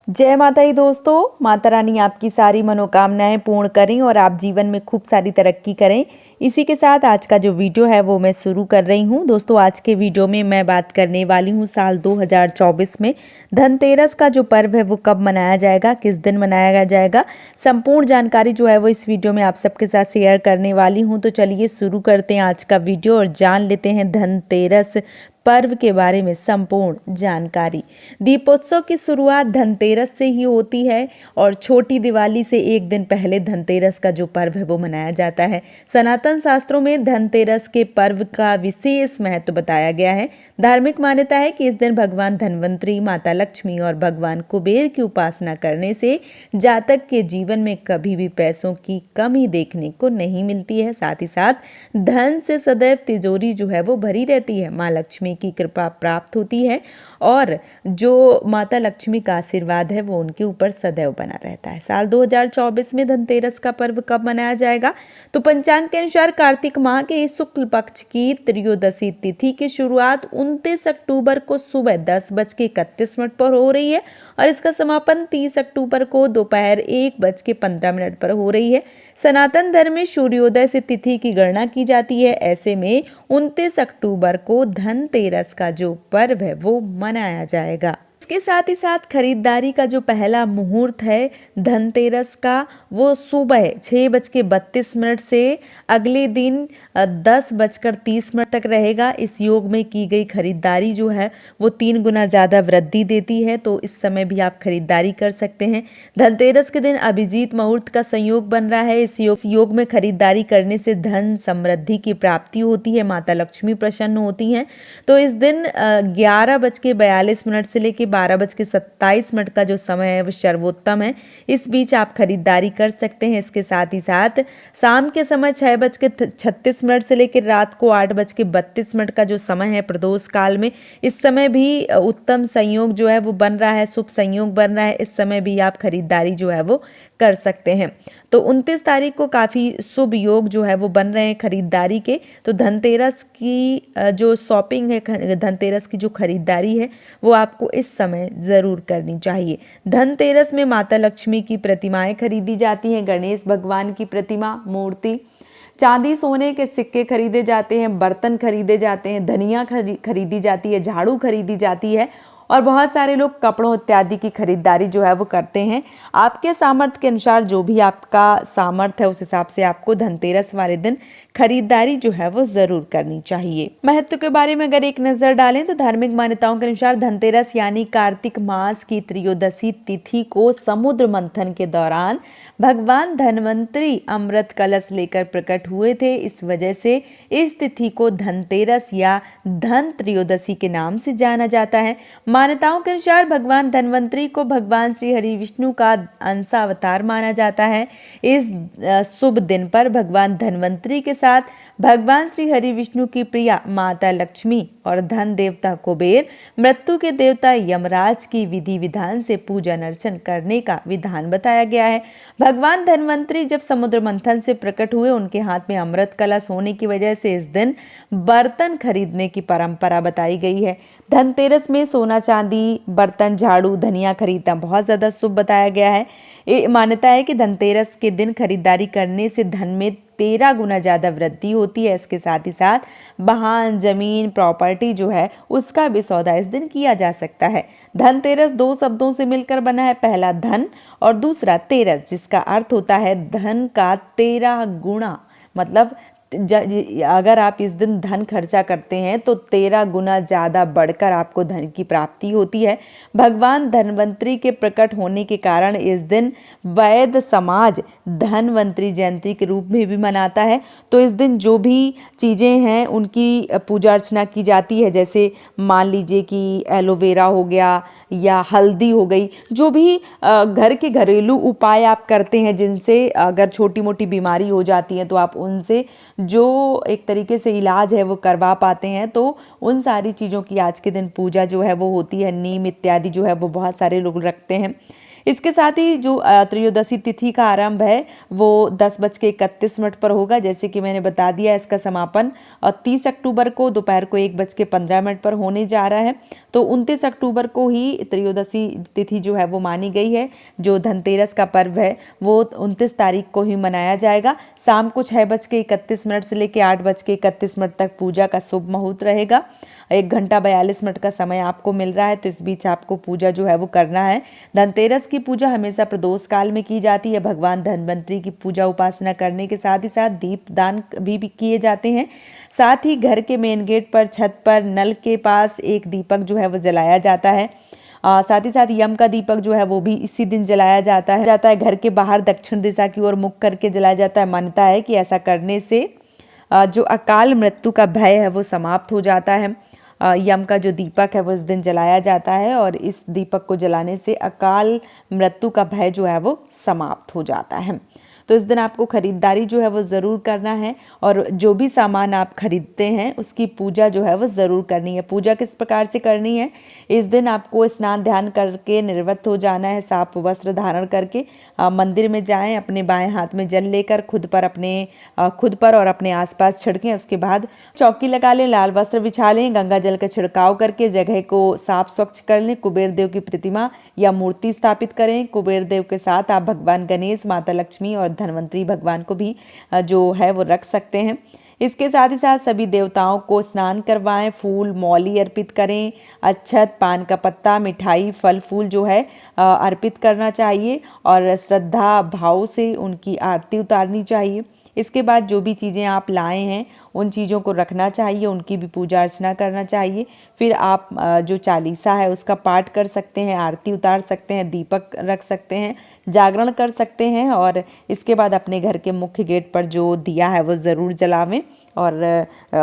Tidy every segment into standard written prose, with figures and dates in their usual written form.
जय माता दी दोस्तों। माता रानी आपकी सारी मनोकामनाएं पूर्ण करें और आप जीवन में खूब सारी तरक्की करें। इसी के साथ आज का जो वीडियो है वो मैं शुरू कर रही हूं। दोस्तों आज के वीडियो में मैं बात करने वाली हूं साल 2024 में धनतेरस का जो पर्व है वो कब मनाया जाएगा, किस दिन मनाया जाएगा। संपूर्ण जानकारी जो है वो इस वीडियो में आप सबके साथ शेयर करने वाली हूँ। तो चलिए शुरू करते हैं आज का वीडियो और जान लेते हैं धनतेरस पर्व के बारे में संपूर्ण जानकारी। दीपोत्सव की शुरुआत धनतेरस से ही होती है और छोटी दिवाली से एक दिन पहले धनतेरस का जो पर्व है वो मनाया जाता है। सनातन शास्त्रों में धनतेरस के पर्व का विशेष महत्व बताया गया है। धार्मिक मान्यता है कि इस दिन भगवान धन्वंतरी, माता लक्ष्मी और भगवान कुबेर की उपासना करने से जातक के जीवन में कभी भी पैसों की कमी देखने को नहीं मिलती है। साथ ही साथ धन से सदैव तिजोरी जो है वो भरी रहती है, माँ लक्ष्मी की कृपा प्राप्त होती है और जो माता लक्ष्मी का आशीर्वाद है वो उनके ऊपर सदैव बना रहता है। साल 2024 में धनतेरस का पर्व कब मनाया जाएगा? तो पंचांग के अनुसार कार्तिक माह के शुक्ल पक्ष की त्रयोदशी तिथि की शुरुआत 29 अक्टूबर को सुबह 10:31 पर हो रही है और इसका समापन 30 अक्टूबर को दोपहर 1:15 पर हो रही है। सनातन धर्म में सूर्योदय से तिथि की गणना की जाती है। ऐसे में 29 अक्टूबर को धनतेरस का जो पर्व है वो मनाया जाएगा। इसके साथ ही साथ खरीदारी का जो पहला मुहूर्त है धनतेरस का वो सुबह 6:32 से अगले दिन 10:30 तक रहेगा। इस योग में की गई खरीदारी जो है वो 3 गुना ज़्यादा वृद्धि देती है, तो इस समय भी आप खरीदारी कर सकते हैं। धनतेरस के दिन अभिजीत मुहूर्त का संयोग बन रहा है। इस योग में खरीदारी करने से धन समृद्धि की प्राप्ति होती है, माता लक्ष्मी प्रसन्न होती हैं। तो इस दिन 11:42 से लेकर 12:27 का जो समय है वो सर्वोत्तम है। इस बीच आप खरीदारी कर सकते हैं। इसके साथ ही साथ शाम के समय 6:36 से लेकर रात को 8:32 का जो समय है प्रदोष काल में, इस समय भी उत्तम संयोग जो है वो बन रहा है, शुभ संयोग बन रहा है। इस समय भी आप खरीदारी जो है वो कर सकते हैं। तो 29 तारीख को काफ़ी शुभ योग जो है वो बन रहे हैं खरीदारी के। तो धनतेरस की जो शॉपिंग है, धनतेरस की जो खरीदारी है वो आपको इस समय ज़रूर करनी चाहिए। धनतेरस में माता लक्ष्मी की प्रतिमाएं खरीदी जाती हैं, गणेश भगवान की प्रतिमा, मूर्ति, चांदी सोने के सिक्के खरीदे जाते हैं, बर्तन खरीदे जाते हैं, धनिया खरीदी जाती है, झाड़ू खरीदी जाती है और बहुत सारे लोग कपड़ों इत्यादि की खरीदारी जो है वो करते हैं। आपके सामर्थ्य के अनुसार जो भी आपका सामर्थ्य है उस हिसाब से आपको धनतेरस वाले दिन खरीदारी जो है वो जरूर करनी चाहिए। महत्व के बारे में अगर एक नजर डालें तो धार्मिक मान्यताओं के अनुसार धनतेरस यानी कार्तिक मास की त्रयोदशी तिथि को समुद्र मंथन के दौरान भगवान धन्वंतरी अमृत कलश लेकर प्रकट हुए थे। इस वजह से इस तिथि को धनतेरस या धन त्रयोदशी के नाम से जाना जाता है। मान्यताओं के अनुसार भगवान धन्वंतरी को भगवान श्री हरि विष्णु का अंशावतार माना जाता है। इस शुभ दिन पर भगवान धन्वंतरी के साथ भगवान श्री हरि विष्णु की प्रिया माता लक्ष्मी और धन देवता कुबेर, मृत्यु के देवता यमराज की विधि विधान से पूजन अर्चन करने का विधान बताया गया है। भगवान धन्वंतरी जब समुद्र मंथन से प्रकट हुए, उनके हाथ में अमृत कलश होने की वजह से इस दिन बर्तन खरीदने की परंपरा बताई गई है। धनतेरस में सोना, चांदी, बर्तन, झाड़ू, धनिया खरीदना बहुत ज़्यादा शुभ बताया गया है। ये मान्यता है कि धनतेरस के दिन खरीदारी करने से धन में 13 गुना ज़्यादा वृद्धि होती है। इसके साथ ही साथ वाहन, जमीन, प्रॉपर्टी जो है उसका भी सौदा इस दिन किया जा सकता है। धनतेरस 2 शब्दों से मिलकर बना है, पहला धन और दूसरा तेरस, जिसका अर्थ होता है धन का 13 गुना। मतलब अगर आप इस दिन धन खर्चा करते हैं तो 13 गुना ज़्यादा बढ़कर आपको धन की प्राप्ति होती है। भगवान धन्वंतरी के प्रकट होने के कारण इस दिन वैद्य समाज धन्वंतरी जयंती के रूप में भी मनाता है। तो इस दिन जो भी चीज़ें हैं उनकी पूजा अर्चना की जाती है, जैसे मान लीजिए कि एलोवेरा हो गया या हल्दी हो गई, जो भी घर के घरेलू उपाय आप करते हैं जिनसे अगर छोटी मोटी बीमारी हो जाती है तो आप उनसे जो एक तरीके से इलाज है वो करवा पाते हैं। तो उन सारी चीज़ों की आज के दिन पूजा जो है वो होती है। नीम इत्यादि जो है वो बहुत सारे लोग रखते हैं। इसके साथ ही जो त्रयोदशी तिथि का आरंभ है वो 10:31 पर होगा। जैसे कि मैंने बता दिया, इसका समापन 30 अक्टूबर को दोपहर को 1:15 पर होने जा रहा है। तो 29 अक्टूबर को ही त्रयोदशी तिथि जो है वो मानी गई है। जो धनतेरस का पर्व है वो 29 तारीख को ही मनाया जाएगा। शाम को 6:31 से लेकर 8:31 तक पूजा का शुभ मुहूर्त रहेगा। 1 घंटा 42 मिनट का समय आपको मिल रहा है, तो इस बीच आपको पूजा जो है वो करना है। धनतेरस की पूजा हमेशा प्रदोष काल में की जाती है। भगवान धन्वंतरी की पूजा उपासना करने के साथ ही साथ दीप दान भी किए जाते हैं। साथ ही घर के मेन गेट पर, छत पर, नल के पास एक दीपक जो है वो जलाया जाता है। साथ ही साथ यम का दीपक जो है वो भी इसी दिन जलाया जाता है। घर के बाहर दक्षिण दिशा की ओर मुख करके जलाया जाता है। मान्यता है कि ऐसा करने से जो अकाल मृत्यु का भय है वो समाप्त हो जाता है। यम का जो दीपक है वो इस दिन जलाया जाता है और इस दीपक को जलाने से अकाल मृत्यु का भय जो है वो समाप्त हो जाता है। तो इस दिन आपको खरीदारी जो है वो ज़रूर करना है और जो भी सामान आप खरीदते हैं उसकी पूजा जो है वो ज़रूर करनी है। पूजा किस प्रकार से करनी है? इस दिन आपको स्नान ध्यान करके निर्वृत्त हो जाना है। साफ वस्त्र धारण करके मंदिर में जाएं, अपने बाएं हाथ में जल लेकर खुद पर और अपने आसपास छिड़कें। उसके बाद चौकी लगा लें, लाल वस्त्र बिछा लें, गंगा जल का छिड़काव करके जगह को साफ स्वच्छ कर लें। कुबेर देव की प्रतिमा या मूर्ति स्थापित करें। कुबेर देव के साथ आप भगवान गणेश, माता लक्ष्मी और धन्वंतरी भगवान को भी जो है वो रख सकते हैं। इसके साथ ही साथ सभी देवताओं को स्नान करवाएं, फूल मौली अर्पित करें, अक्षत, पान का पत्ता, मिठाई, फल फूल जो है अर्पित करना चाहिए और श्रद्धा भाव से उनकी आरती उतारनी चाहिए। इसके बाद जो भी चीज़ें आप लाए हैं उन चीज़ों को रखना चाहिए, उनकी भी पूजा अर्चना करना चाहिए। फिर आप जो चालीसा है उसका पाठ कर सकते हैं, आरती उतार सकते हैं, दीपक रख सकते हैं, जागरण कर सकते हैं और इसके बाद अपने घर के मुख्य गेट पर जो दिया है वो ज़रूर जलावें और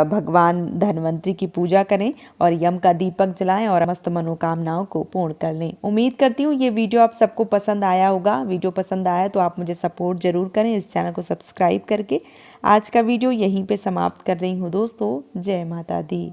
भगवान धन्वंतरी की पूजा करें और यम का दीपक जलाएं और समस्त मनोकामनाओं को पूर्ण कर लें। उम्मीद करती हूँ ये वीडियो आप सबको पसंद आया होगा। वीडियो पसंद आया तो आप मुझे सपोर्ट ज़रूर करें, इस चैनल को सब्सक्राइब करके। आज का वीडियो यहीं पे समाप्त कर रही हूँ दोस्तों। जय माता दी।